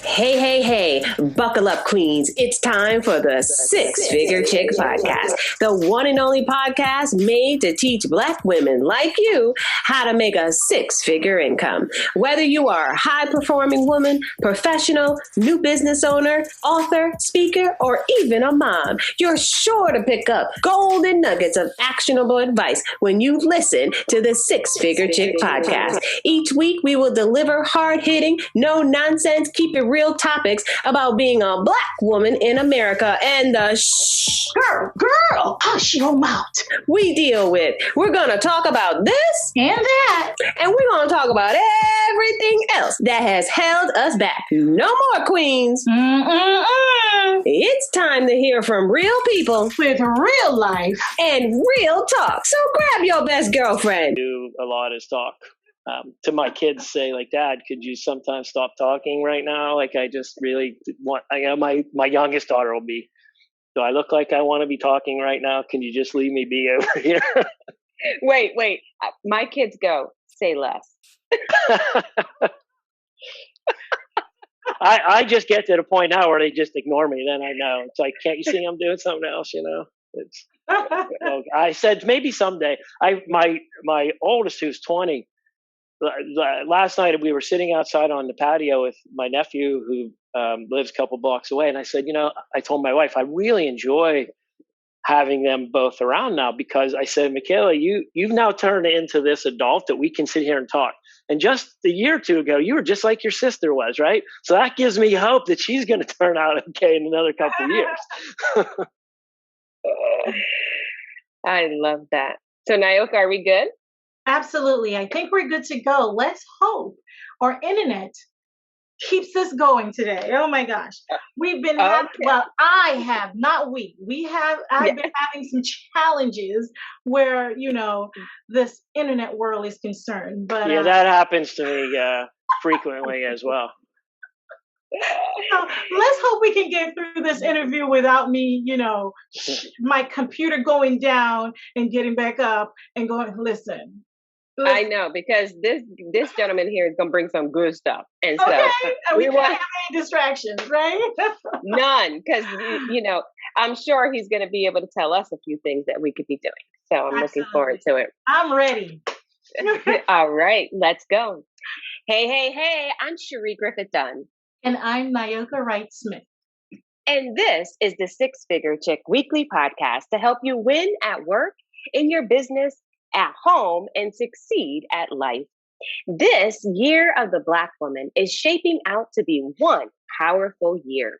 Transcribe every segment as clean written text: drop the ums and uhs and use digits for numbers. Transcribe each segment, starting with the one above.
Hey, hey, hey, buckle up, queens. It's time for the Six Figure Chick Podcast, the one and only podcast made to teach Black women like you how to make a six-figure income. Whether you are a high-performing woman, professional, new business owner, author, speaker, or even a mom, you're sure to pick up golden nuggets of actionable advice when you listen to the Six Figure Chick Podcast. Each week, we will deliver hard-hitting, no-nonsense, keep it real topics about being a Black woman in America and the girl, hush your mouth. We deal with. We're going to talk about this and that, and we're going to talk about everything else that has held us back. No more, queens. It's time to hear from real people with real life and real talk. So grab your best girlfriend. Do a lot is talk. To my kids, say like, Dad, could you sometimes stop talking right now? Like, I just really want. My youngest daughter will be. Do I look like I want to be talking right now? Can you just leave me be over here? Wait. My kids go, say less. I just get to the point now where they just ignore me. Then I know it's like, can't you see I'm doing something else? You know, it's. I said maybe someday. My oldest, who's 20. Last night we were sitting outside on the patio with my nephew who lives a couple blocks away. And I said, I told my wife, I really enjoy having them both around now because I said, Michaela, you've now turned into this adult that we can sit here and talk. And just a year or two ago, you were just like your sister was, right? So that gives me hope that she's going to turn out okay in another couple of years. I love that. So Nayoka, are we good? Absolutely. I think we're good to go. Let's hope our internet keeps us going today. Oh my gosh. We've been I've been having some challenges where, this internet world is concerned. But yeah, that happens to me frequently as well. So let's hope we can get through this interview without me, my computer going down and getting back up and going, listen. I know, because this gentleman here is going to bring some good stuff. And so we can't have any distractions, right? None, because, I'm sure he's going to be able to tell us a few things that we could be doing. So I'm looking forward to it. I'm ready. All right, let's go. Hey, I'm Cherie Griffith-Dunn. And I'm Nayoka Wright-Smith. And this is the Six Figure Chick Weekly Podcast to help you win at work, in your business, at home, and succeed at life. This year of the Black woman is shaping out to be one powerful year.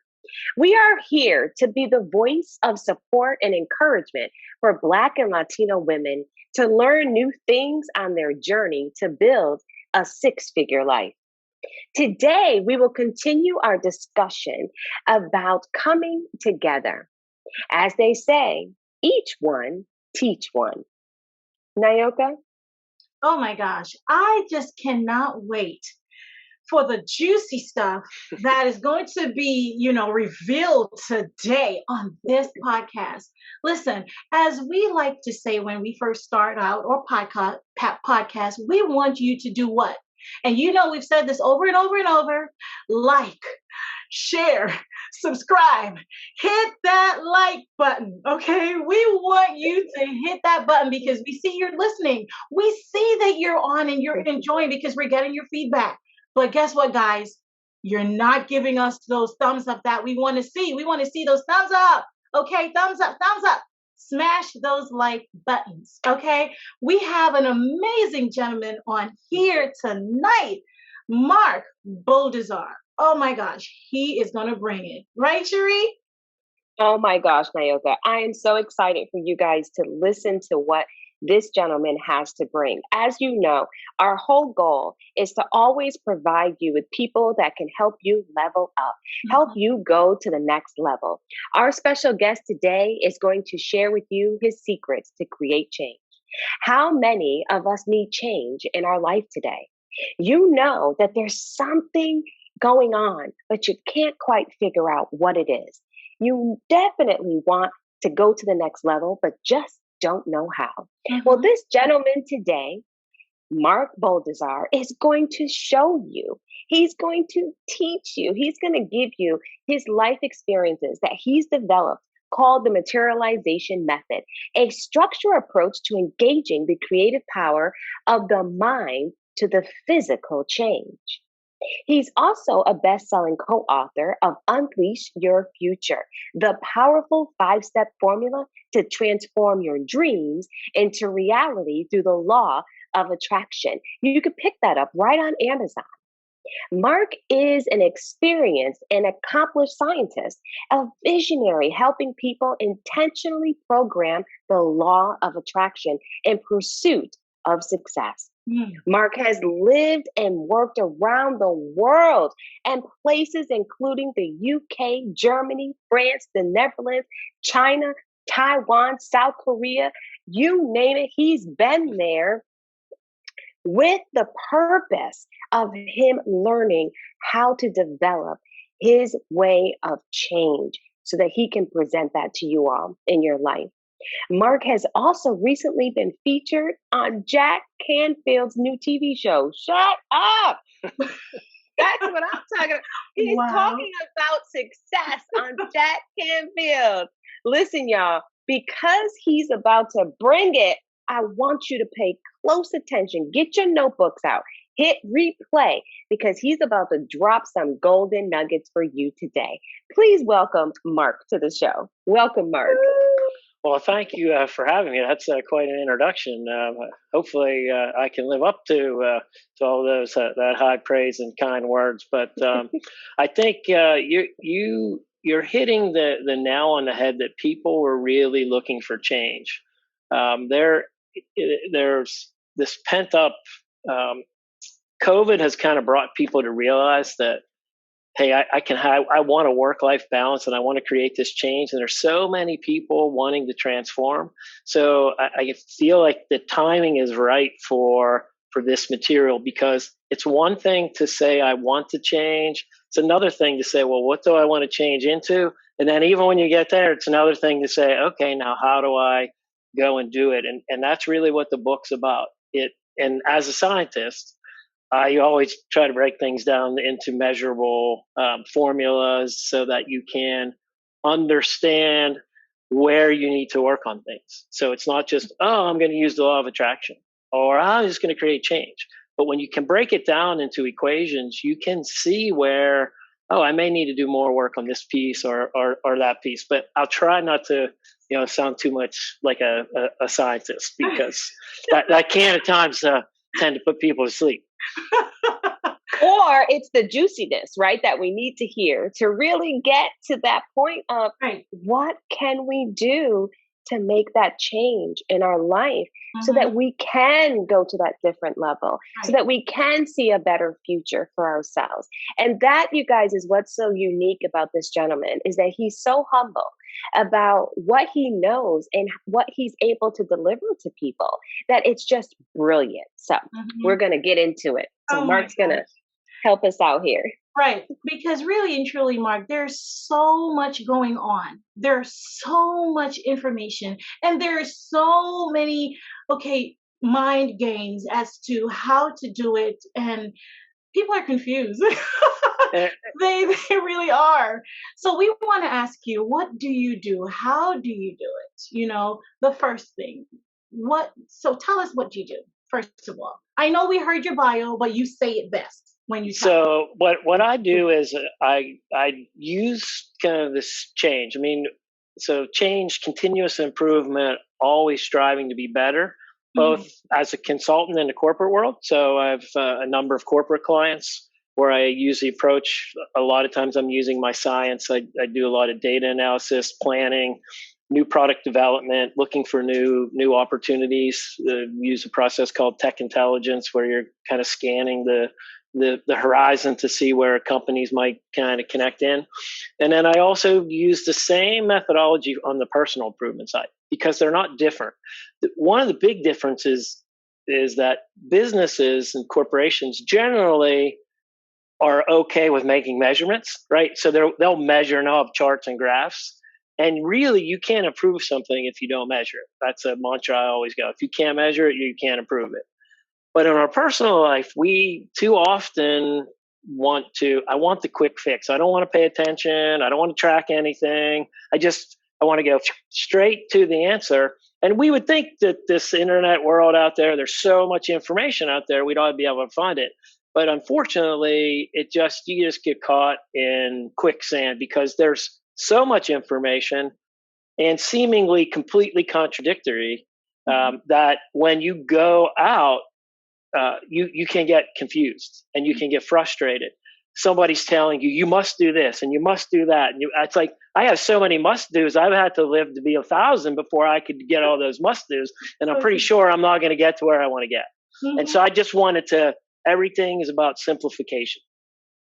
We are here to be the voice of support and encouragement for Black and Latino women to learn new things on their journey to build a six-figure life. Today, we will continue our discussion about coming together. As they say, each one teach one. Nayoka? Oh my gosh, I just cannot wait for the juicy stuff that is going to be, revealed today on this podcast. Listen, as we like to say when we first start out or podcast, we want you to do what? And we've said this over and over and over, like, share, subscribe, hit that like button, okay? We want you to hit that button because we see you're listening. We see that you're on and you're enjoying because we're getting your feedback. But guess what, guys? You're not giving us those thumbs up that we want to see. We want to see those thumbs up, okay? Thumbs up. Smash those like buttons, okay? We have an amazing gentleman on here tonight, Mark Boldizar. Oh my gosh, he is going to bring it. Right, Cherie? Oh my gosh, Nayoka. I am so excited for you guys to listen to what this gentleman has to bring. As you know, our whole goal is to always provide you with people that can help you level up, help you go to the next level. Our special guest today is going to share with you his secrets to create change. How many of us need change in our life today? You know that there's something going on, but you can't quite figure out what it is. You definitely want to go to the next level, but just don't know how. Well, this gentleman today, Mark Boldizar, is going to show you. He's going to teach you, he's going to give you his life experiences that he's developed called the materialization method, a structured approach to engaging the creative power of the mind to the physical change. He's also a best selling co author of Unleash Your Future, the powerful 5-step formula to transform your dreams into reality through the law of attraction. You could pick that up right on Amazon. Mark is an experienced and accomplished scientist, a visionary helping people intentionally program the law of attraction in pursuit of success. Mark has lived and worked around the world and places including the UK, Germany, France, the Netherlands, China, Taiwan, South Korea, you name it, he's been there with the purpose of him learning how to develop his way of change so that he can present that to you all in your life. Mark has also recently been featured on Jack Canfield's new TV show. Shut up! That's what I'm talking about. He's talking about success on Jack Canfield. Listen, y'all, because he's about to bring it, I want you to pay close attention. Get your notebooks out. Hit replay because he's about to drop some golden nuggets for you today. Please welcome Mark to the show. Welcome, Mark. Well, thank you for having me. That's quite an introduction. Hopefully, I can live up to all those that high praise and kind words. But I think you're hitting the nail on the head that people were really looking for change. There's this pent up. COVID has kind of brought people to realize that, hey, I want a work-life balance and I want to create this change. And there's so many people wanting to transform. So I feel like the timing is right for this material, because it's one thing to say, I want to change. It's another thing to say, well, what do I want to change into? And then even when you get there, it's another thing to say, okay, now how do I go and do it? And that's really what the book's about. And as a scientist, I always try to break things down into measurable formulas so that you can understand where you need to work on things. So it's not just, oh, I'm going to use the law of attraction, or I'm just going to create change. But when you can break it down into equations, you can see where, oh, I may need to do more work on this piece or that piece. But I'll try not to, sound too much like a scientist, because that can at times tend to put people to sleep. Or it's the juiciness, right, that we need to hear to really get to that point of what can we do to make that change in our life so that we can go to that different level, so that we can see a better future for ourselves. And that, you guys, is what's so unique about this gentleman, is that he's so humble about what he knows and what he's able to deliver to people, that it's just brilliant. So we're going to get into it. So Mark's going to help us out here. Right. Because really and truly, Mark, there's so much going on. There's so much information, and there's so many, mind games as to how to do it. And people are confused. They really are. So we want to ask you, what do you do? How do you do it? The first thing. So tell us what you do, first of all. I know we heard your bio, but you say it best. So what I do is I use kind of this change. So change, continuous improvement, always striving to be better, both as a consultant in the corporate world. So I have a number of corporate clients where I use the approach. A lot of times I'm using my science. I do a lot of data analysis, planning, new product development, looking for new opportunities. Use a process called tech intelligence, where you're kind of scanning the horizon to see where companies might kind of connect in. And then I also use the same methodology on the personal improvement side, because they're not different. One of the big differences is that businesses and corporations generally are okay with making measurements, right? So they'll measure and they'll have charts and graphs. And really, you can't improve something if you don't measure it. That's a mantra I always go. If you can't measure it, you can't improve it. But in our personal life, we too often I want the quick fix. I don't want to pay attention. I don't want to track anything. I want to go straight to the answer. And we would think that this internet world out there, there's so much information out there, we'd all be able to find it. But unfortunately, you just get caught in quicksand because there's so much information and seemingly completely contradictory that when you go out, you can get confused and you can get frustrated. Somebody's telling you, you must do this and you must do that. And it's like, I have so many must do's. I've had to live to be 1,000 before I could get all those must do's. And I'm pretty sure I'm not going to get to where I want to get. And so I just wanted everything is about simplification.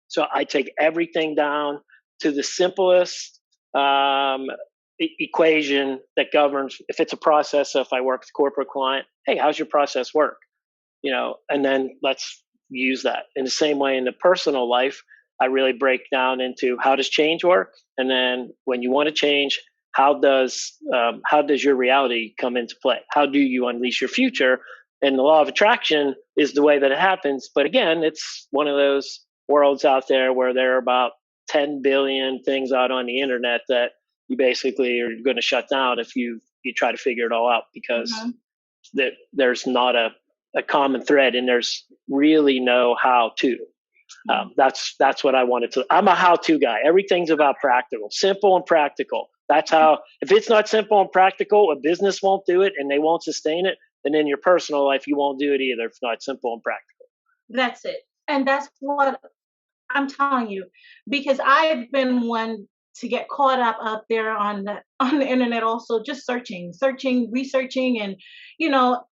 So I take everything down to the simplest equation that governs. If it's a process, so if I work with a corporate client, hey, how's your process work? And then let's use that. In the same way in the personal life, I really break down into how does change work? And then when you want to change, how does your reality come into play? How do you unleash your future? And the law of attraction is the way that it happens. But again, it's one of those worlds out there where there are about 10 billion things out on the internet that you basically are going to shut down if you try to figure it all out, because there's not a common thread and there's really no how to. That's what I wanted to. I'm a how-to guy. Everything's about practical, simple and practical. That's how, if it's not simple and practical, a business won't do it and they won't sustain it. And in your personal life, you won't do it either if it's not simple and practical. That's it. And that's what I'm telling you, because I've been one to get caught up there on the internet, also just searching, researching, and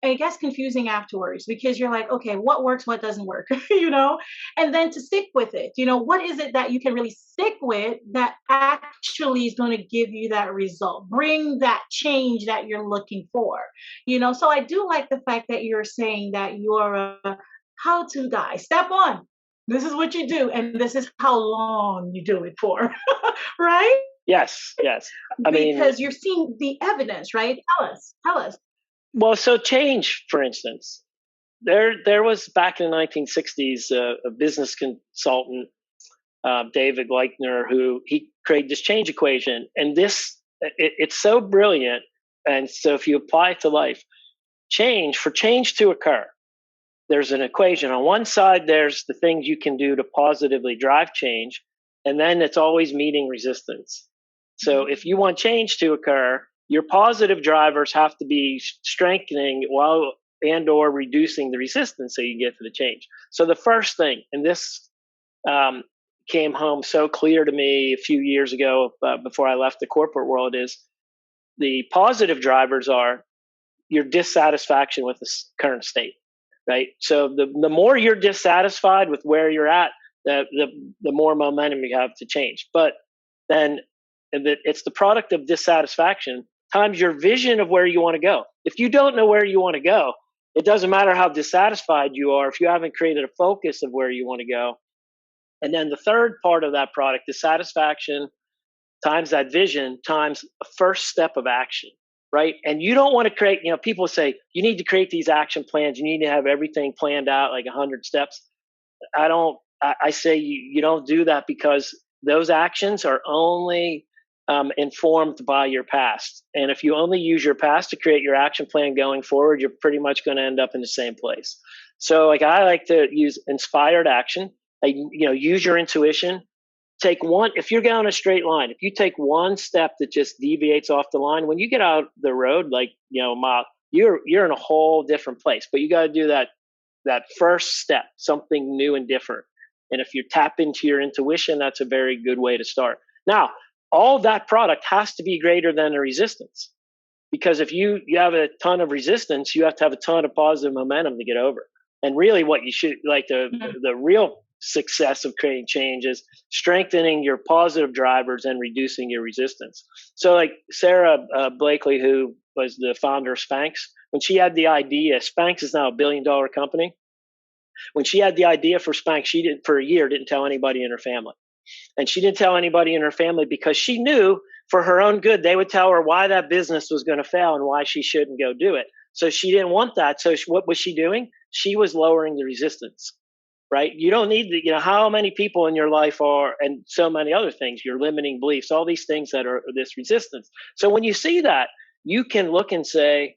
I guess confusing afterwards, because you're like, okay, what works, what doesn't work, and then to stick with it. What is it that you can really stick with that actually is going to give you that result, bring that change that you're looking for. So I do like the fact that you're saying that you're a how-to guy. Step one, this is what you do, and this is how long you do it for, right? Yes. Because you're seeing the evidence, right? Tell us. Well, so change, for instance, there was back in the 1960s a business consultant, David Leichner, who he created this change equation, and it's so brilliant. And so if you apply it to life, for change to occur, there's an equation. On one side, there's the things you can do to positively drive change, and then it's always meeting resistance. So if you want change to occur, your positive drivers have to be strengthening or reducing the resistance so you get to the change. So the first thing, and this came home so clear to me a few years ago before I left the corporate world, is the positive drivers are your dissatisfaction with the current state. Right. So the more you're dissatisfied with where you're at, the more momentum you have to change. But then it's the product of dissatisfaction times your vision of where you want to go. If you don't know where you want to go, it doesn't matter how dissatisfied you are if you haven't created a focus of where you want to go. And then the third part of that product, dissatisfaction times that vision times a first step of action. Right. And you don't want to create, people say you need to create these action plans. You need to have everything planned out like 100 steps. I say you don't do that, because those actions are only informed by your past. And if you only use your past to create your action plan going forward, you're pretty much going to end up in the same place. So I like to use inspired action. Use your intuition. Take one, if you're going a straight line, if you take one step that just deviates off the line, when you get out the road, you're in a whole different place. But you got to do that first step, something new and different. And if you tap into your intuition, that's a very good way to start. Now, all that product has to be greater than the resistance, because if you have a ton of resistance, you have to have a ton of positive momentum to get over. And really what you should the real success of creating change is strengthening your positive drivers and reducing your resistance. So like Sarah Blakely, who was the founder of Spanx, when she had the idea, Spanx is now $1 billion company. When she had the idea for Spanx, for a year didn't tell anybody in her family. And she didn't tell anybody in her family because she knew for her own good, they would tell her why that business was going to fail and why she shouldn't go do it. So she didn't want that. So what was she doing? She was lowering the resistance. right? You don't need to, how many people in your life are, and so many other things, your limiting beliefs, all these things that are this resistance. So when you see that, you can look and say,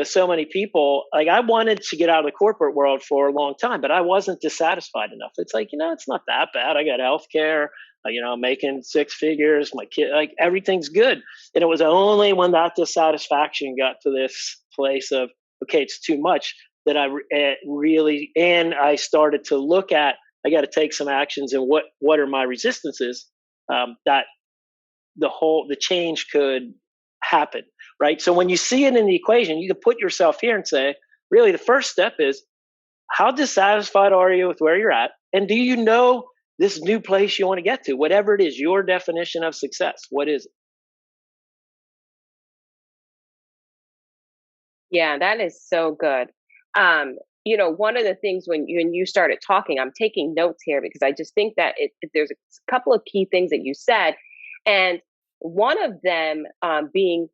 so many people, like I wanted to get out of the corporate world for a long time, but I wasn't dissatisfied enough. It's like, it's not that bad. I got health care, I'm making six figures, my kid, like everything's good. And it was only when that dissatisfaction got to this place of, okay, it's too much, that I really, and I started to look at, I got to take some actions, and what are my resistances, that the change could happen, right? So when you see it in the equation, you can put yourself here and say, really, the first step is, how dissatisfied are you with where you're at? And do you know this new place you want to get to? Whatever it is, your definition of success, what is it? Yeah, that is so good. One of the things when you started talking, I'm taking notes here because I just think that there's a couple of key things that you said, and one of them being,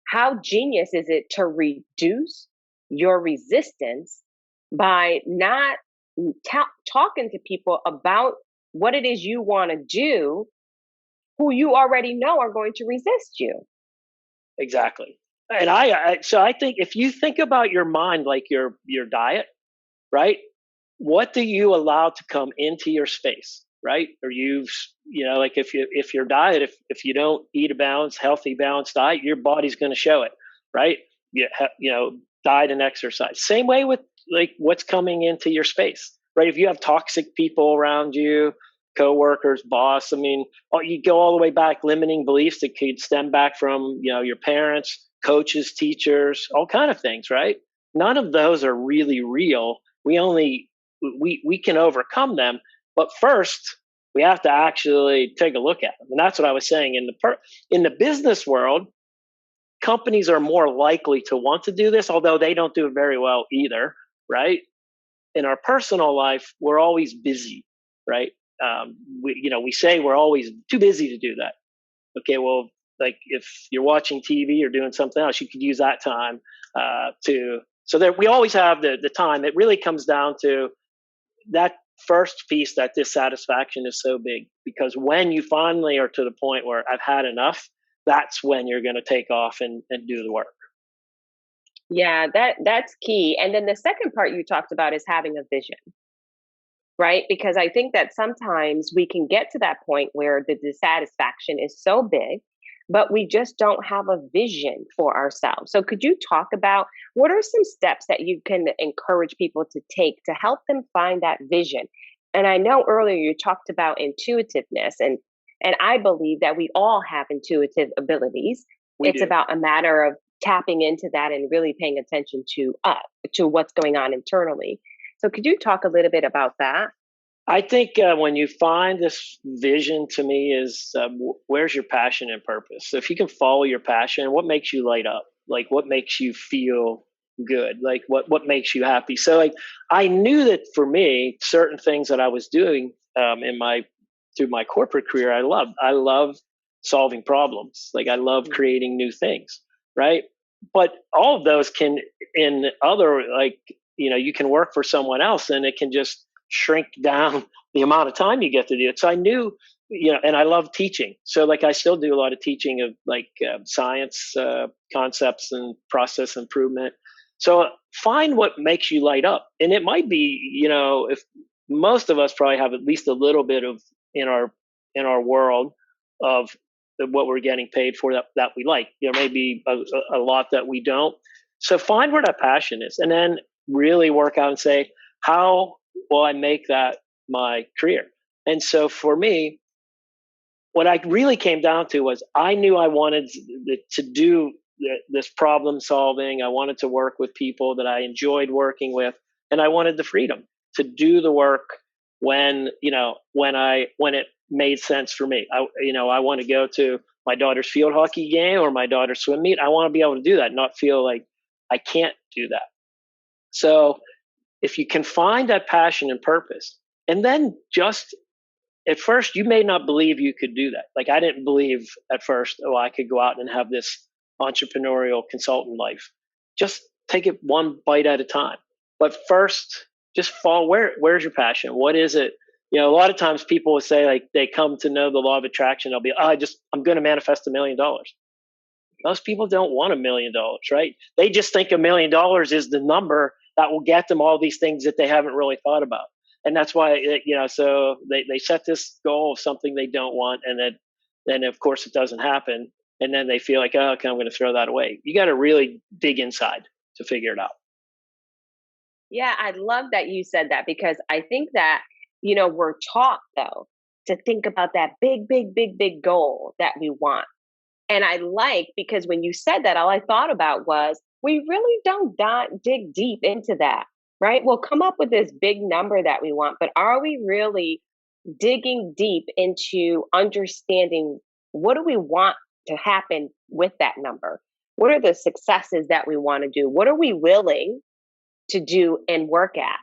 how genius is it to reduce your resistance by not talking to people about what it is you want to do, who you already know are going to resist you. Exactly. And I think if you think about your mind like your diet, right? What do you allow to come into your space, right? Or like if your diet, if you don't eat a healthy, balanced diet, your body's going to show it, right? Diet and exercise. Same way with like what's coming into your space, right? If you have toxic people around you, coworkers, boss, you go all the way back, limiting beliefs that could stem back from, your parents, coaches, teachers, all kind of things, right? None of those are really real. We can overcome them, but first we have to actually take a look at them. And that's what I was saying in the business world. Companies are more likely to want to do this, although they don't do it very well either, right? In our personal life, we're always busy, right? We say we're always too busy to do that. Okay, well, like if you're watching TV or doing something else, you could use that time so that we always have the time. It really comes down to that first piece, that dissatisfaction is so big, because when you finally are to the point where I've had enough, that's when you're going to take off and do the work. Yeah, that's key. And then the second part you talked about is having a vision, right? Because I think that sometimes we can get to that point where the dissatisfaction is so big, but we just don't have a vision for ourselves. So could you talk about what are some steps that you can encourage people to take to help them find that vision? And I know earlier you talked about intuitiveness, and I believe that we all have intuitive abilities. It's about a matter of tapping into that and really paying attention to what's going on internally. So could you talk a little bit about that? I think when you find this vision, to me, is where's your passion and purpose? So if you can follow your passion, what makes you light up? Like what makes you feel good? Like what makes you happy? So like I knew that for me, certain things that I was doing through my corporate career, I loved. I love solving problems. Like I love creating new things, right? But all of those can, in other, like, you can work for someone else and it can just shrink down the amount of time you get to do it. So I knew, and I love teaching. So like I still do a lot of teaching of like science concepts and process improvement. So find what makes you light up. And it might be, if most of us probably have at least a little bit of in our world of what we're getting paid for that we like. Maybe a lot that we don't. So find where that passion is, and then really work out and say, how will I make that my career? And so for me, what I really came down to was I knew I wanted to do this problem solving. I wanted to work with people that I enjoyed working with, and I wanted the freedom to do the work when it made sense for me. I want to go to my daughter's field hockey game or my daughter's swim meet. I want to be able to do that, not feel like I can't do that. So if you can find that passion and purpose, and then just at first, you may not believe you could do that. Like I didn't believe at first, I could go out and have this entrepreneurial consultant life. Just take it one bite at a time. But first, Just follow where's your passion? What is it? You know, a lot of times people will say, like, they come to know the law of attraction. They'll be, I'm going to manifest $1 million. Most people don't want $1 million, right? They just think $1 million is the number that will get them all these things that they haven't really thought about. And that's why, so they set this goal of something they don't want, and then of course it doesn't happen. And then they feel like, oh, okay, I'm going to throw that away. You got to really dig inside to figure it out. Yeah, I love that you said that, because I think that, we're taught, though, to think about that big, big, big, big goal that we want. And because when you said that, all I thought about was we really don't dig deep into that, right? We'll come up with this big number that we want, but are we really digging deep into understanding what do we want to happen with that number? What are the successes that we want to do? What are we willing to do and work at?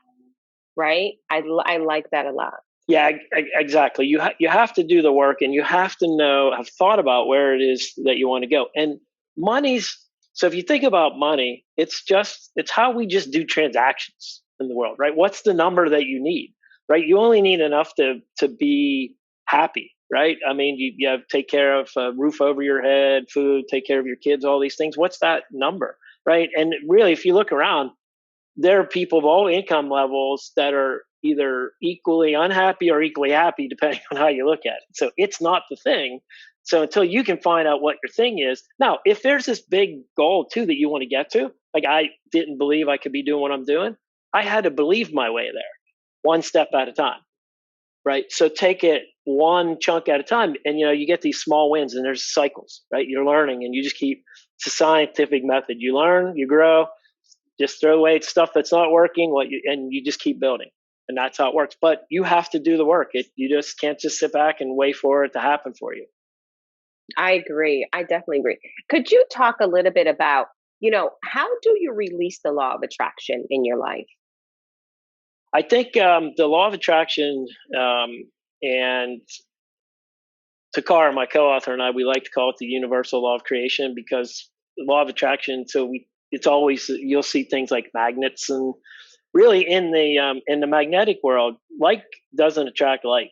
Right? I like that a lot. Yeah, exactly. You have to do the work, and you have to have thought about where it is that you want to go. And so if you think about money, it's how we just do transactions in the world, right? What's the number that you need, right? You only need enough to be happy, right? I mean, you have to take care of a roof over your head, food, take care of your kids, all these things. What's that number, right? And really, if you look around, there are people of all income levels that are either equally unhappy or equally happy, depending on how you look at it. So it's not the thing. So until you can find out what your thing is. Now, if there's this big goal too that you want to get to, like I didn't believe I could be doing what I'm doing, I had to believe my way there, one step at a time, right? So take it one chunk at a time, and you get these small wins, and there's cycles, right? You're learning, and you just keep. It's a scientific method. You learn, you grow. Just throw away stuff that's not working, and you just keep building. And that's how it works. But you have to do the work. You just can't just sit back and wait for it to happen for you. I agree. I definitely agree. Could you talk a little bit about, how do you release the law of attraction in your life? I think the law of attraction, and Takara, my co-author, and I, we like to call it the universal law of creation, because the law of attraction, it's always, you'll see things like magnets, and really in the magnetic world, like doesn't attract like,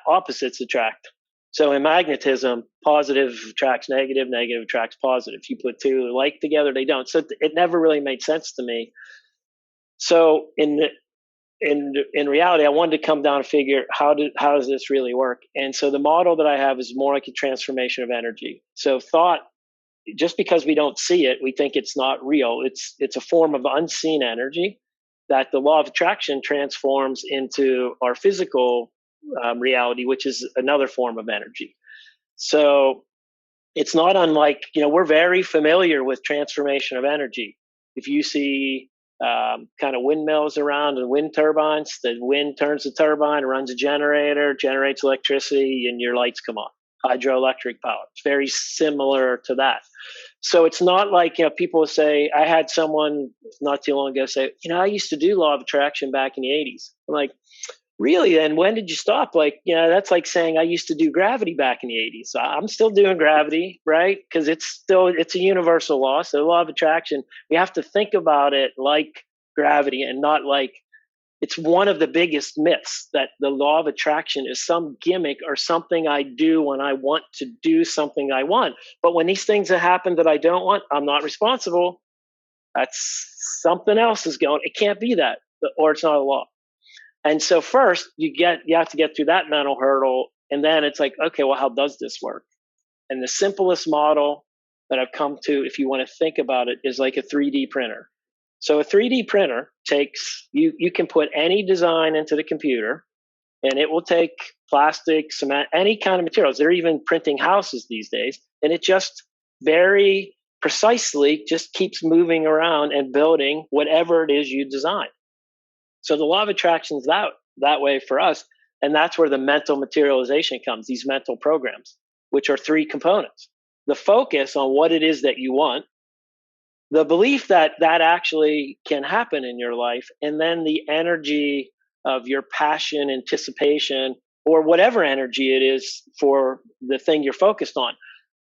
opposites attract. So in magnetism, positive attracts negative, negative attracts positive. If you put two like together, they don't. So it never really made sense to me. So in reality, I wanted to come down and figure how does this really work? And so the model that I have is more like a transformation of energy. So thought, just because we don't see it, we think it's not real. It's a form of unseen energy that the law of attraction transforms into our physical reality, which is another form of energy. So it's not unlike, we're very familiar with transformation of energy. If you see kind of windmills around and wind turbines, the wind turns the turbine, runs a generator, generates electricity, and your lights come on. Hydroelectric power. It's very similar to that. So it's not like, people say, I had someone not too long ago say, I used to do law of attraction back in the 80s. I'm like, really? Then when did you stop? Like, that's like saying I used to do gravity back in the 80s. So I'm still doing gravity, right? Because it's a universal law. So the law of attraction, we have to think about it like gravity, and not like, it's one of the biggest myths that the law of attraction is some gimmick or something I do when I want to do something I want. But when these things that happen that I don't want, I'm not responsible. That's something else is going. It can't be that, or it's not a law. And so first you have to get through that mental hurdle, and then it's like, okay, well, how does this work? And the simplest model that I've come to, if you want to think about it, is like a 3D printer. So a 3D printer takes, you can put any design into the computer, and it will take plastic, cement, any kind of materials. They're even printing houses these days. And it just very precisely just keeps moving around and building whatever it is you design. So the law of attraction is that way for us. And that's where the mental materialization comes, these mental programs, which are three components. The focus on what it is that you want, the belief that actually can happen in your life, and then the energy of your passion, anticipation, or whatever energy it is for the thing you're focused on.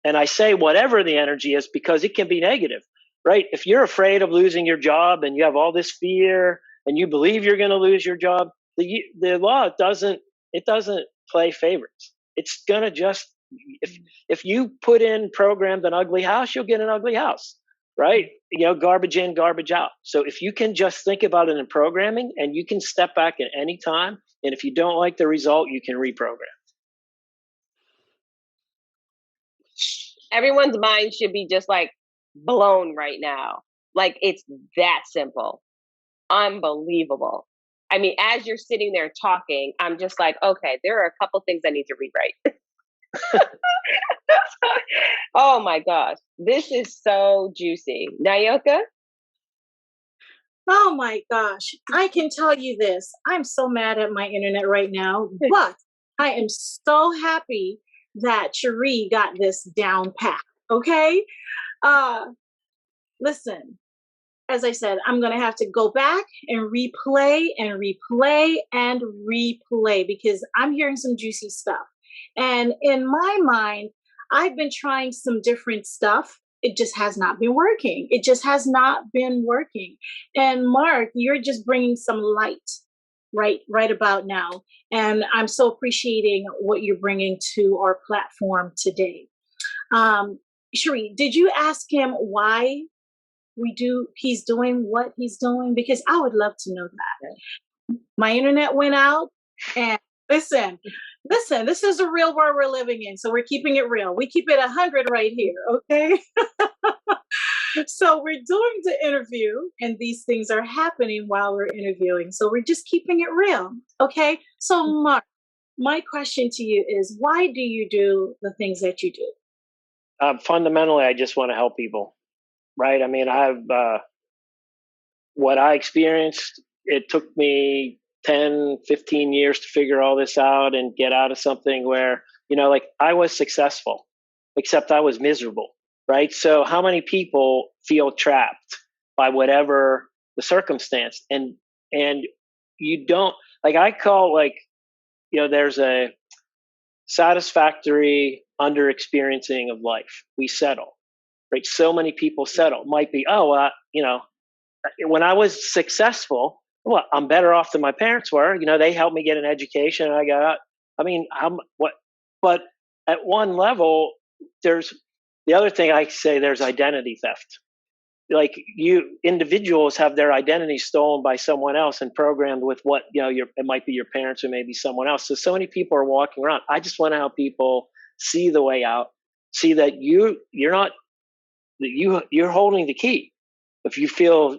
And I say whatever the energy is because it can be negative, right? If you're afraid of losing your job and you have all this fear and you believe you're going to lose your job, the law doesn't play favorites. It's going to just, if you put in programmed an ugly house, you'll get an ugly house, right? Garbage in, garbage out. So if you can just think about it in programming, and you can step back at any time, and if you don't like the result, you can reprogram. Everyone's mind should be just like blown right now. Like, it's that simple. Unbelievable. I mean, as you're sitting there talking, I'm just like, okay, there are a couple things I need to rewrite. Oh my gosh. This is so juicy. Nayoka? Oh my gosh. I can tell you this. I'm so mad at my internet right now, but I am so happy that Cherie got this down pat. Okay? Listen, as I said, I'm going to have to go back and replay and replay and replay, because I'm hearing some juicy stuff. And in my mind, I've been trying some different stuff. It just has not been working. It just has not been working. And Mark, you're just bringing some light right about now. And I'm so appreciating what you're bringing to our platform today. Cherie, did you ask him why he's doing what he's doing? Because I would love to know that. My internet went out, and listen, this is the real world we're living in. So we're keeping it real. We keep it 100 right here. Okay. So we're doing the interview, and these things are happening while we're interviewing. So we're just keeping it real. Okay. So Mark, my question to you is, why do you do the things that you do? Fundamentally, I just want to help people. Right. I mean, what I experienced, it took me 10, 15 years to figure all this out and get out of something where, like, I was successful, except I was miserable. Right. So how many people feel trapped by whatever the circumstance? And you don't, like, I call, like, there's a satisfactory under experiencing of life. We settle. Right. So many people settle. Might be, when I was successful, well, I'm better off than my parents were. They helped me get an education. And I got, but at one level, there's the other thing I say, there's identity theft. Like, individuals have their identity stolen by someone else and programmed with what, it might be your parents or maybe someone else. So many people are walking around. I just want to help people see the way out, see that you're not, you're holding the key. If you feel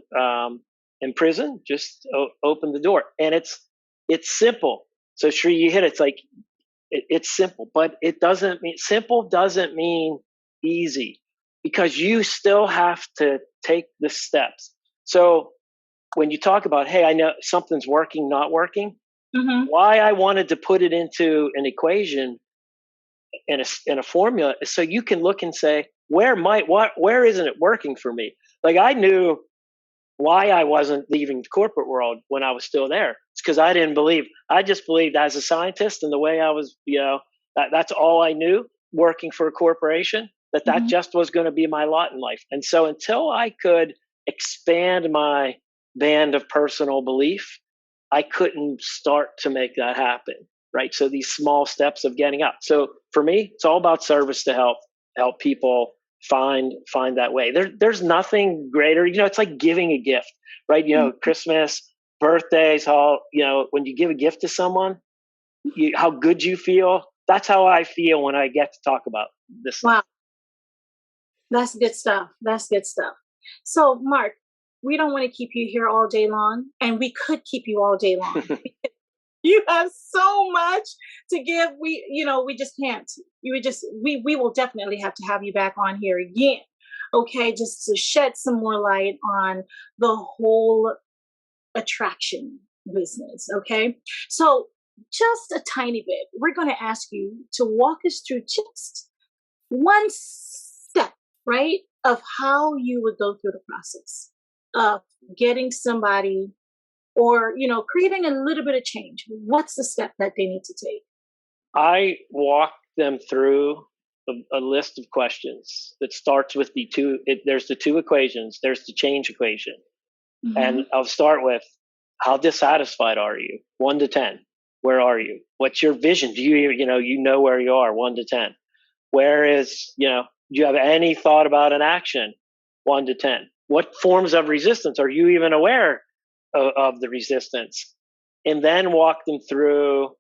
in prison, just open the door. And it's simple. So Shri, you hit it. It's like, it's simple, but simple doesn't mean easy, because you still have to take the steps. So when you talk about, hey, I know something's working, not working, why I wanted to put it into an equation in a formula is so you can look and say, where isn't it working for me? Like, I knew why I wasn't leaving the corporate world when I was still there. It's because I didn't believe. I just believed as a scientist, and the way I was, that's all I knew, working for a corporation, that just was going to be my lot in life. And so until I could expand my band of personal belief, I couldn't start to make that happen. Right. So these small steps of getting up. So for me, it's all about service to help people find that way. There's nothing greater. It's like giving a gift, right? Christmas, birthdays, when you give a gift to someone, how good you feel. That's how I feel when I get to talk about this. Wow. That's good stuff. That's good stuff. So Mark, we don't want to keep you here all day long, and we could keep you all day long. You have so much to give. We just can't. We will definitely have to have you back on here again. Okay, just to shed some more light on the whole attraction business. Okay, so just a tiny bit. We're going to ask you to walk us through just one step, right, of how you would go through the process of getting somebody, or creating a little bit of change. What's the step that they need to take? I walk them through a list of questions that starts with there's the two equations. There's the change equation. And I'll start with, how dissatisfied are you? 1 to 10. Where are you? What's your vision? Do you know where you are? 1 to 10. Where is, do you have any thought about an action? 1 to 10. What forms of resistance are you even aware of the resistance? And then walk them through,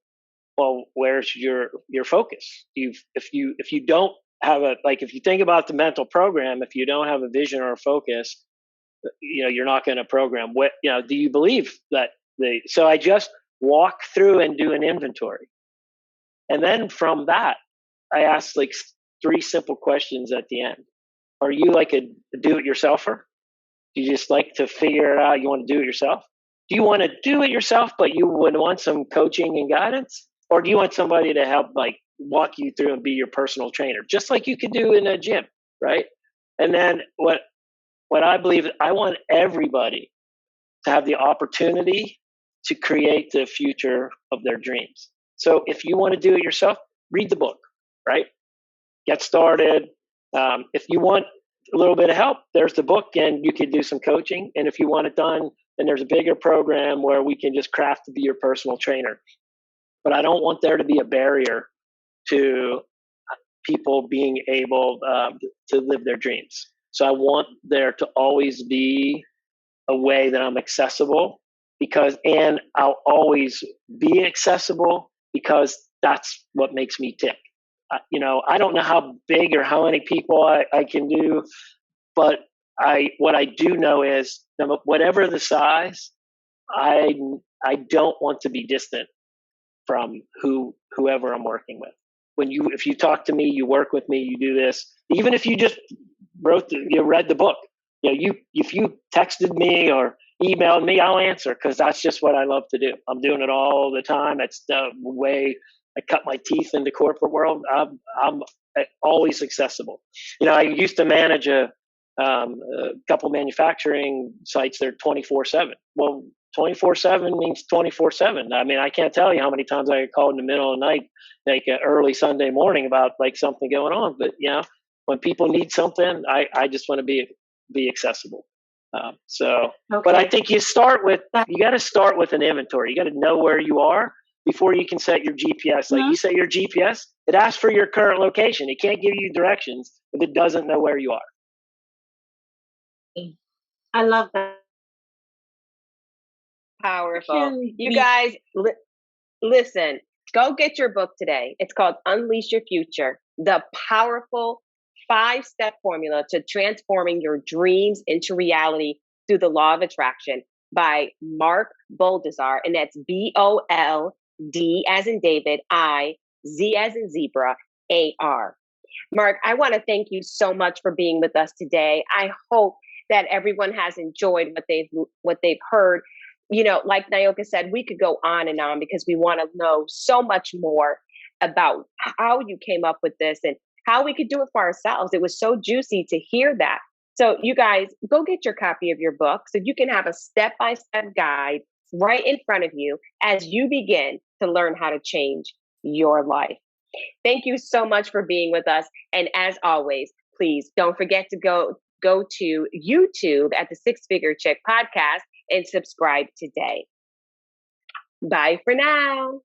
well, where's your focus? If you don't have if you think about the mental program, if you don't have a vision or a focus, you're not going to program. What, do you believe that so I just walk through and do an inventory. And then from that, I ask 3 simple questions at the end. Are you like a do-it-yourselfer? Do you just like to figure it out? You want to do it yourself? Do you want to do it yourself, but you would want some coaching and guidance? Or do you want somebody to help walk you through and be your personal trainer, just like you could do in a gym, right? And then what I believe, I want everybody to have the opportunity to create the future of their dreams. So if you want to do it yourself, read the book, right? Get started. If you want a little bit of help, there's the book, and you could do some coaching. And if you want it done, then there's a bigger program where we can just craft to be your personal trainer. But I don't want there to be a barrier to people being able to live their dreams. So I want there to always be a way that I'm accessible, and I'll always be accessible because that's what makes me tick. I don't know how big or how many people I can do, but what I do know is whatever the size, I don't want to be distant from whoever I'm working with. If you talk to me, you work with me, you do this, even if you just read the book, if you texted me or emailed me, I'll answer, because that's just what I love to do. I'm doing it all the time. It's the way I cut my teeth in the corporate world. I'm always accessible. I used to manage a couple manufacturing sites. They're 24/7. Well, 24/7 means 24/7. I mean, I can't tell you how many times I get called in the middle of the night, early Sunday morning about something going on. But when people need something, I just want to be accessible. Okay. But I think you got to start with an inventory. You got to know where you are before you can set your GPS. Like you set your GPS, it asks for your current location. It can't give you directions if it doesn't know where you are. I love that. Powerful. You guys, listen, go get your book today. It's called Unleash Your Future, the powerful 5-step formula to transforming your dreams into reality through the law of attraction, by Mark Boldizar. And that's BOLD as in David, IZ as in zebra, AR. Mark, I want to thank you so much for being with us today. I hope that everyone has enjoyed what they've heard. Like Nayoka said, we could go on and on because we want to know so much more about how you came up with this and how we could do it for ourselves. It was so juicy to hear that. So you guys, go get your copy of your book so you can have a step-by-step guide right in front of you as you begin to learn how to change your life. Thank you so much for being with us. And as always, please don't forget to go to YouTube at the 6-Figure Chick podcast and subscribe today. Bye for now.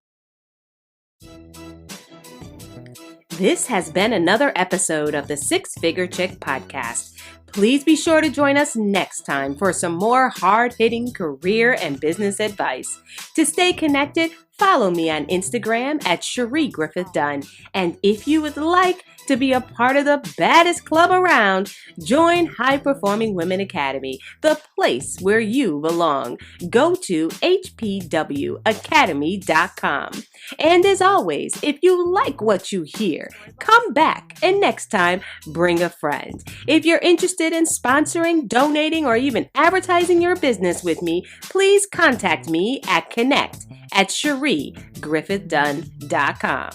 This has been another episode of the 6-Figure Chick podcast. Please be sure to join us next time for some more hard-hitting career and business advice. To stay connected, follow me on Instagram at Cherie Griffith Dunn. And if you would like to be a part of the baddest club around, join High Performing Women Academy, the place where you belong. Go to hpwacademy.com. And as always, if you like what you hear, come back, and next time, bring a friend. If you're interested in sponsoring, donating, or even advertising your business with me, please contact me at connect@CherieGriffithDunn.com.